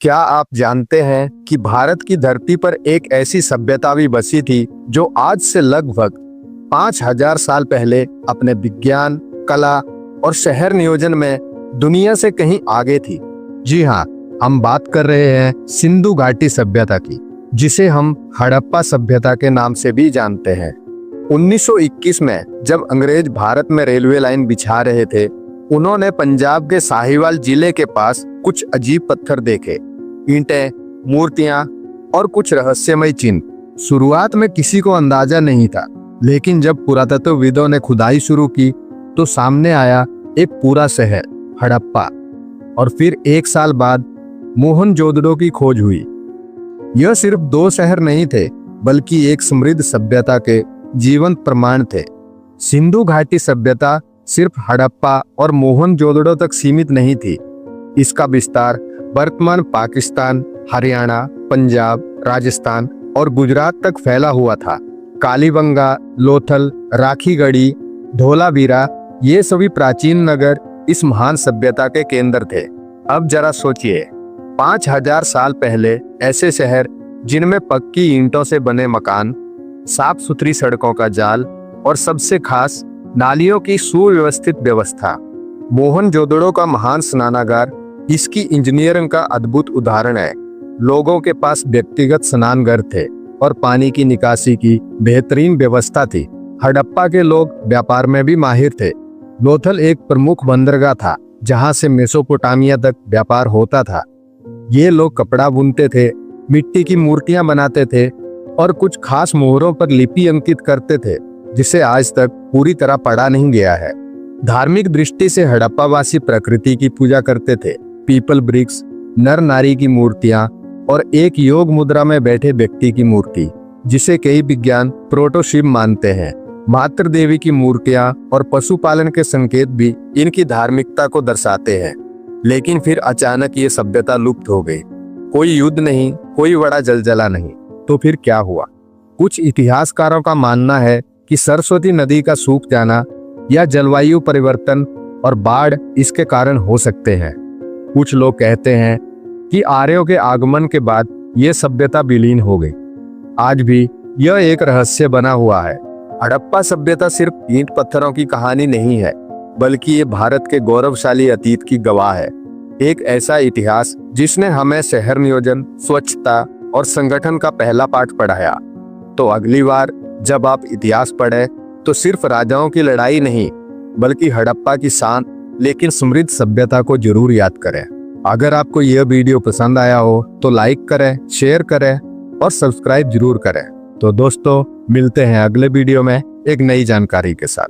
क्या आप जानते हैं कि भारत की धरती पर एक ऐसी सभ्यता भी बसी थी जो आज से लगभग 5000 साल पहले अपने विज्ञान, कला और शहर नियोजन में दुनिया से कहीं आगे थी। जी हाँ, हम बात कर रहे हैं सिंधु घाटी सभ्यता की, जिसे हम हड़प्पा सभ्यता के नाम से भी जानते हैं। 1921 में जब अंग्रेज भारत में रेलवे लाइन बिछा रहे थे, उन्होंने पंजाब के साहिवाल जिले के पास कुछ अजीब पत्थर देखे, ईंटें, मूर्तियां और कुछ रहस्यमय चिन्ह। शुरुआत में किसी को अंदाजा नहीं था, लेकिन जब पुरातत्वविदों ने खुदाई शुरू की तो सामने आया एक पूरा शहर हड़प्पा। और फिर 1 साल बाद मोहनजोदड़ो की खोज हुई। यह सिर्फ 2 शहर नहीं थे, बल्कि एक समृद्ध सभ्यता के जीवंत प्रमाण थे। सिंधु घाटी सभ्यता सिर्फ हड़प्पा और मोहनजोदड़ो तक सीमित नहीं थी। इसका विस्तार वर्तमान पाकिस्तान, हरियाणा, पंजाब, राजस्थान और गुजरात तक फैला हुआ था। कालीबंगा, लोथल, राखीगढ़ी, धोलावीरा, ये सभी प्राचीन नगर इस महान सभ्यता के केंद्र थे। अब जरा सोचिए, 5000 साल पहले ऐसे शहर जिनमें पक्की ईंटों से बने मकान, साफ सुथरी सड़कों का जाल और सबसे खास नालियों की सुव्यवस्थित व्यवस्था। मोहनजोदड़ो का महान स्नानागार इसकी इंजीनियरिंग का अद्भुत उदाहरण है। लोगों के पास व्यक्तिगत स्नानघर थे और पानी की निकासी की बेहतरीन व्यवस्था थी। हड़प्पा के लोग व्यापार में भी माहिर थे। लोथल एक प्रमुख बंदरगाह था, जहां से मेसोपोटामिया तक व्यापार होता था। ये लोग कपड़ा बुनते थे, मिट्टी की मूर्तियां बनाते थे और कुछ खास मोहरों पर लिपि अंकित करते थे, जिसे आज तक पूरी तरह पढ़ा नहीं गया है। धार्मिक दृष्टि से हड़प्पावासी प्रकृति की पूजा करते थे। पीपल वृक्ष, नर नारी की मूर्तियां और एक योग मुद्रा में बैठे व्यक्ति की मूर्ति, जिसे कई विज्ञान प्रोटोशिव मानते हैं, मातृ देवी की मूर्तियां और पशुपालन के संकेत भी इनकी धार्मिकता को दर्शाते हैं। लेकिन फिर अचानक ये सभ्यता लुप्त हो गई। कोई युद्ध नहीं, कोई बड़ा जलजला नहीं। तो फिर क्या हुआ? कुछ इतिहासकारों का मानना है कि सरस्वती नदी का सूख जाना या जलवायु परिवर्तन और बाढ़ इसके कारण हो सकते हैं। कुछ लोग कहते हैं कि आर्यों के आगमन के बाद यह सभ्यता विलीन हो गई। आज भी यह एक रहस्य बना हुआ है। हड़प्पा सभ्यता सिर्फ ईंट पत्थरों की कहानी नहीं है, बल्कि ये भारत के गौरवशाली अतीत की गवाह है। एक ऐसा इतिहास जिसने हमें शहर नियोजन, स्वच्छता और संगठन का पहला पाठ पढ़ाया। तो अगली बार जब आप इतिहास पढ़ें तो सिर्फ राजाओं की लड़ाई नहीं, बल्कि हड़प्पा की शांत लेकिन समृद्ध सभ्यता को जरूर याद करें। अगर आपको यह वीडियो पसंद आया हो तो लाइक करें, शेयर करें और सब्सक्राइब जरूर करें। तो दोस्तों, मिलते हैं अगले वीडियो में एक नई जानकारी के साथ।